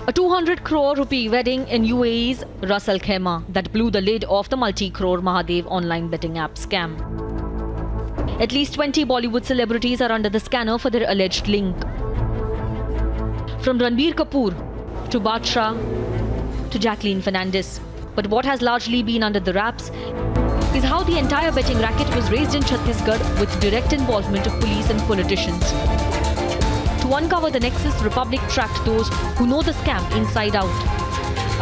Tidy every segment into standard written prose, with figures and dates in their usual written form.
A 200 crore rupee wedding in UAE's Ras Al Khaimah that blew the lid off the multi-crore Mahadev online betting app scam. At least 20 Bollywood celebrities are under the scanner for their alleged link. From Ranbir Kapoor to Badshah to Jacqueline Fernandez. But what has largely been under the wraps is how the entire betting racket was raised in Chhattisgarh with direct involvement of police and politicians. To uncover the nexus, Republic tracked those who know the scam inside out.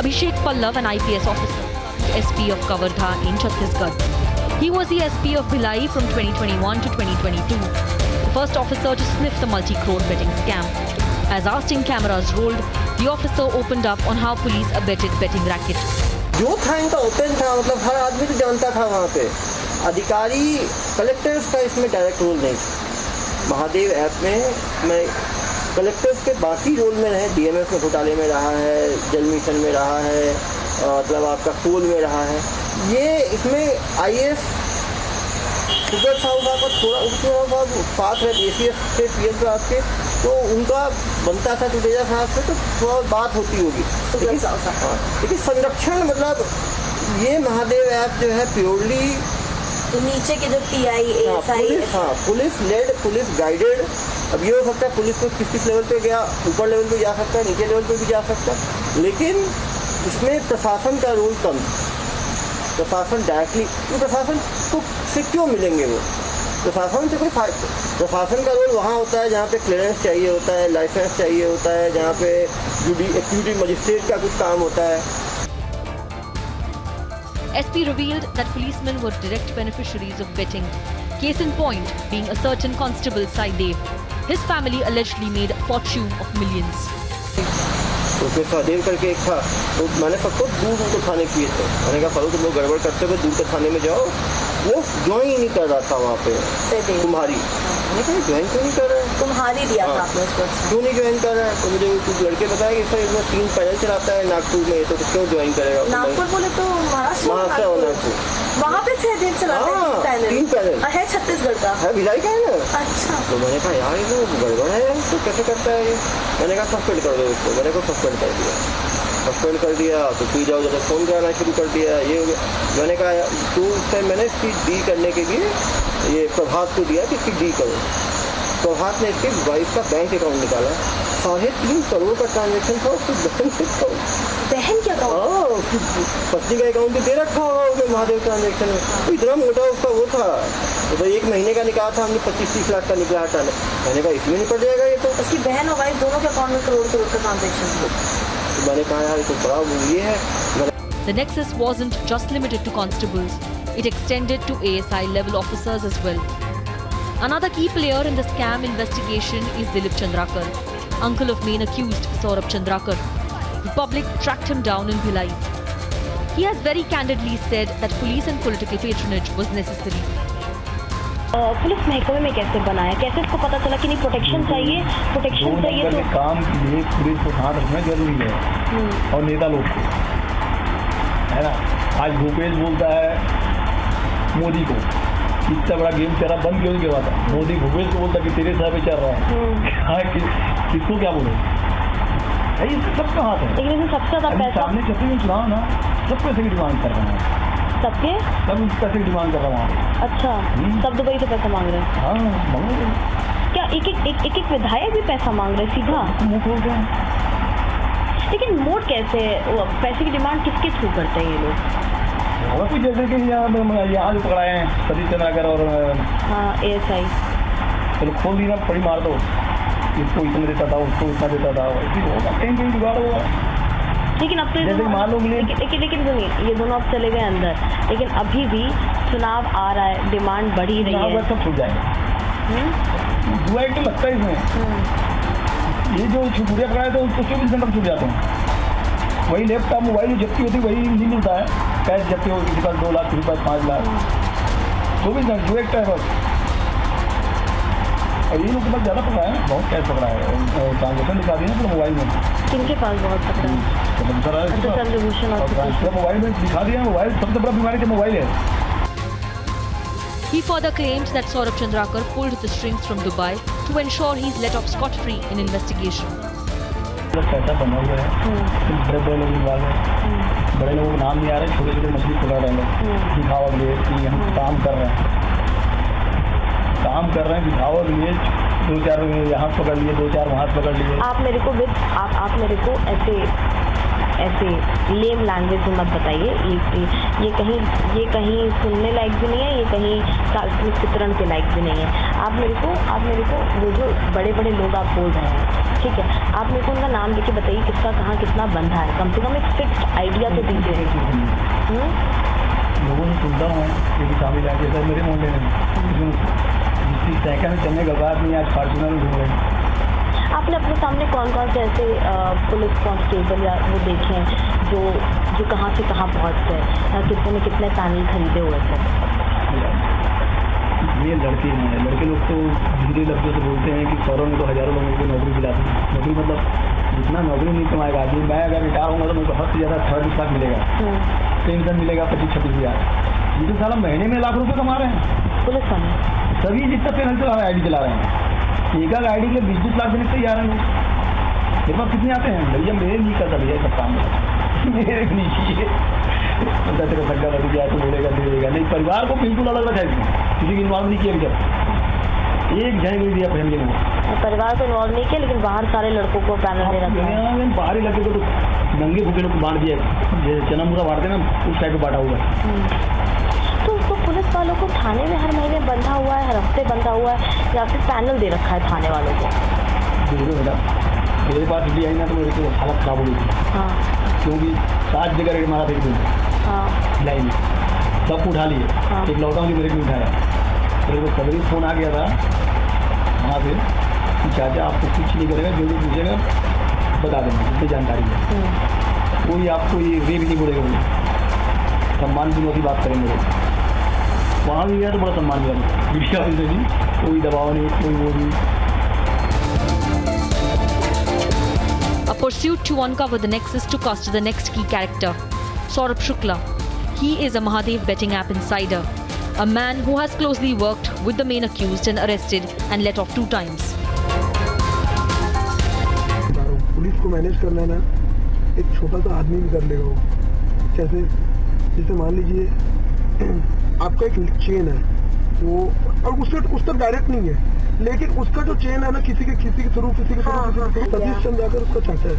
Abhishek Pallav, an IPS officer, SP of Kavardha in Chhattisgarh. He was the SP of Bhilai from 2021 to 2022, the first officer to sniff the multi-crore betting scam. As our sting cameras rolled, the officer opened up on how police abetted betting racket. जो था इनका open था, मतलब हर आदमी तो जानता था वहाँ पे। अधिकारी कलेक्टर्स का इसमें डायरेक्ट रोल नहीं था। महादेव ऐप में मैं कलेक्टर्स के बाकी रोल में रहे, DMS में घोटाले में रहा है, जल मिशन में रहा है, मतलब आपका कोल में रहा है। ये इसमें IAS सुब्रत साहू का थोड़ा साथ है, ACS से PM साहब के, तो उनका बनता था टुडेजा साहब से, तो थोड़ा बात होती होगी। लेकिन संरक्षण मतलब ये महादेव ऐप जो है प्योरली तो नीचे के जो TI ASI police led, police guided. अब ये हो सकता है पुलिस को किस लेवल पे गया, ऊपर लेवल पे जा सकता है, नीचे लेवल पे भी जा सकता है, लेकिन इसमें प्रशासन का रोल कम। प्रशासन डायरेक्टली प्रशासन को से क्यों मिलेंगे वो? प्रशासन से कोई प्रशासन का रोल वहाँ होता है जहाँ पे क्लियरेंस चाहिए होता है, लाइसेंस चाहिए होता है, जहाँ पे एक्टिविटी मजिस्ट्रेट का कुछ काम होता है। SP revealed that policemen were direct beneficiaries of betting. Case in point being a certain constable Saidev. His family allegedly made a fortune of millions. तो फिर सदेव करके एक था, तो मैंने सबको दूर के थाने किए थे। मैंने कहा फलो तुम लोग गड़बड़ करते हुए दूर के थाने में जाओ। वो ज्वाइन ही नहीं कर रहा था वहाँ पे तुम्हारी। मैंने कहा ज्वाइन क्यों नहीं कर रहा है? तुम्हारी दिया था आपने उसको, क्यों नहीं ज्वाइन कर रहा है? तो मुझे कुछ लड़के बताया कि सर इसमें 3 पैदल चलाता है नागपुर में, तो क्यों ज्वाइन करेगा? नागपुर बोले तो महाराष्ट्र नागपुर वहाँ पे सहदेव चलाते हैं 3 पैदल है, छत्तीसगढ़ का है, भिलाई का है ना। अच्छा, तो मैंने कहा यार ये तो गड़बड़ है, तो कैसे करता है ये? मैंने कहा सस्पेंड कर दो इसको। मैंने को सस्पेंड कर दिया। सस्पेंड कर दिया तो फिर जाओ जब फ़ोन कराना शुरू कर दिया। ये हो गया। मैंने कहा तो उस टाइम मैंने इसकी डी करने के लिए ये प्रभात को दिया कि इसकी डी करो। प्रभात ने इसकी वाइफ का बैंक अकाउंट निकाला, 3.5 करोड़ का ट्रांजेक्शन था उसकी बहन से। बहन क्या अकाउंट? उसकी पत्नी का अकाउंट भी दे रखा होगा उसने महादेव ट्रांजेक्शन में। तो इतना मोटा उसका वो था, तो 1 महीने का निकाला था हमने, 25-30 लाख का निकला हटा। मैंने कहा इसमें निपट जाएगा ये तो। उसकी बहन और वाइफ दोनों के अकाउंट में करोड़ का ट्रांजेक्शन था। तो मैंने कहा यार तो बड़ा ये है। The nexus wasn't just limited to constables. It extended to ASI level officers as well. Another key player in the scam investigation is Dilip Chandrakar, uncle of main accused Saurabh Chandrakar. The public tracked him down in Bhilai. He has very candidly said that police and political patronage was necessary. Police महकमे में कैसे बनाया, कैसे इसको पता चला कि नहीं प्रोटेक्शन चाहिए तो काम के लिए पुलिस को ध्यान रखना जरूरी है, और नेता लोग को, है ना। आज भूपेश बोलता है मोदी को इतना बड़ा गेम चल रहा, बंद क्यों नहीं करवाता? मोदी भूपेश को बोलता कि तेरे साथ पे चल रहा है, किसको क्या बोले? ये सबका हाथ है। लेकिन सबसे ज्यादा पैसा सामने छत्तीस में चुनाव ना, सब पैसे की डिमांड कर रहे हैं, सब पैसे की डिमांड कर रहा हूँ। अच्छा, सब दुबई से पैसा मांग रहे हैं। हाँ मांगो। क्या एक विधायक भी पैसा मांग रहे सीधा? लेकिन मोड कैसे, पैसे की डिमांड किसके थ्रू करते हैं ये लोग? कुछ जैसे कि यहाँ जो पकड़ाए हैं सतीश चंद्राकर और ASI, चलो खोल दी ना, बड़ी मार दो, इसको इतना देता था, उसको इतना देता था, कहीं जुगाड़ होगा। लेकिन अब तो लेकिन सुनिए, ये दोनों अब चले गए अंदर, लेकिन अभी भी चुनाव आ रहा है, डिमांड बढ़ी रही है, सब छूट जाएगा। जुआ एक तो लगता है इसमें, ये जो छुटिया पकड़ाए थे उसको 24 घंटे छूट जाते हैं। वही लैपटॉप मोबाइल जब्ती होती वही नहीं मिलता है, कैश जब्ती हो किसी पास 2 लाख, किसी पास 5 लाख, 24 घंटे जुआ एक है बस। और ये लोग के पास ज़्यादा पकड़ा है, बहुत कैश पकड़ा है, ट्रांजेक्शन दिखा दिए ना पूरा मोबाइल में। किनके पास बहुत पकड़ा है? मोबाइल में दिखा दिया, मोबाइल सबसे बड़ा बीमारी तो मोबाइल है। He further claimed that Saurabh Chandrakar pulled the strings from Dubai to ensure he's let off scot-free in investigation. पैसा बना हुआ है, बड़े बड़े लोग इन्वॉल्व हैं, बड़े लोगों को नाम नहीं आ रहे, छोटे छोटे मछली पकड़ रहे हैं लोग दिखावा के लिए कि हम काम कर रहे हैं दिखावा के लिए। 2-4 यहाँ पकड़ लिए, 2-4 वहाँ पकड़ लिए। आप मेरे को ऐसे लेम लैंग्वेज में मत बताइए। ये कहीं सुनने लायक भी नहीं है, ये कहीं काल्पनिक चित्रण के लायक भी नहीं है। आप मेरे को वो जो बड़े बड़े लोग आप बोल रहे हैं, ठीक है, आप मेरे को उनका नाम लेके बताइए किसका कहाँ कितना बंधा है। कम से कम एक फिक्स्ड आइडिया तो दीजिए। लोगों से सुनता हूँ ये भी शामिल है, जैसा मेरे मोहल्ले में जिसकी साइकिल में चलने के बाद नहीं आज फॉर्चूनर में घूम रहे हैं। आपने अपने सामने कौन कौन से ऐसे पुलिस कांस्टेबल या वो देखे हैं जो कहाँ से कहाँ पहुँच गए, कितने में कितने पैनल खरीदे हुए थे? ये लड़के लोग तो धीरे लफ्जों से बोलते हैं कि फौरन में तो हज़ारों लोगों को नौकरी दिलाते हैं। नौकरी मतलब जितना नौकरी नहीं कमाएगा आदमी, मैं अगर रिटायर होगा तो मेरे को हद से ज़्यादा 30 लाख मिलेगा, पेंशन मिलेगा 25-26 हज़ार। ये तो साला महीने में लाख रुपये कमा रहे हैं पुलिस वाले। सभी जितना पेनल चला रहे हैं, ID चला रहे हैं, एक आईडी के 20-20 लाख देने तैयार हैं। मेरे पास कितने आते हैं भैया, मेरे नहीं करता भैया सब काम मेरे भी नहीं चाहिए। तेरा धक्का लग गया तो बोलेगा दे देगा, नहीं परिवार को बिल्कुल अलग रखा है, किसी की इन्वॉल्व नहीं किया जब एक जन नहीं दिया फैमिली में। परिवार को इन्वॉल्व नहीं किया, लेकिन बाहर सारे लड़कों को पैनल दे रखा है। बाहरी लड़के को तो नंगे भूखे लोग को बांट दिया, जैसे चना मुरा बांटते ना उस टाइप में बांटा हुआ है। तो पुलिस वालों को थाने में हर महीने बंधा हुआ है, हर हफ्ते बंधा हुआ है, या फिर पैनल दे रखा है थाने वालों को? मेरे पास भी आई ना तो मेरे को हालत खराब हो गई थी। हाँ। क्योंकि 7 जगह रेड मारा था एक दिन। हाँ। लाई में सब उठा लिए। हाँ। एक लॉकडाउन की मेरे को उठाया, मेरे को सवेरे फ़ोन आ गया था वहाँ से कि चाचा आपको कुछ नहीं करेगा, जो भी पूछेगा बता देना, जितनी जानकारी है। कोई आपको ये वे भी नहीं बोलेगा, मुझे सम्मान की नौकरी बात करेंगे। वहाँ भी गया तो बड़ा सम्मान मिला मीडिया ऑफिस में भी, कोई दबाव नहीं, कोई वो नहीं। A pursuit to uncover the nexus took us to the next key character, Saurabh Shukla. He is a Mahadev betting app insider, a man who has closely worked with the main accused and arrested and let off 2 times. Police को manage करना है ना, एक छोटा सा आदमी भी कर लेगा वो। कैसे? जैसे मान लीजिए आपका एक चेन है वो, और उसका डायरेक्ट नहीं है, लेकिन उसका जो चेन है ना किसी के थ्रू सतीश चंद्राकर उसका चाचा है।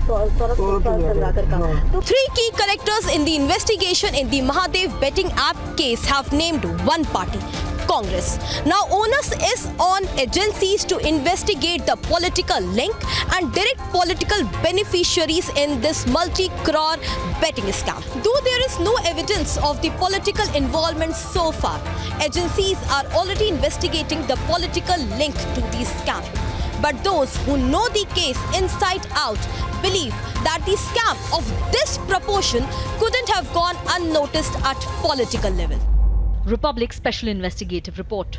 सौरभ चंद्राकर का। The 3 key characters in the investigation in the Mahadev betting app case have named one party, Congress. Now onus is on agencies to investigate the political link and direct political beneficiaries in this multi-crore betting scam. Though there is no evidence of the political involvement so far, agencies are already investigating the political link to the scam. But those who know the case inside out believe that the scam of this proportion couldn't have gone unnoticed at political level. Republic Special Investigative Report.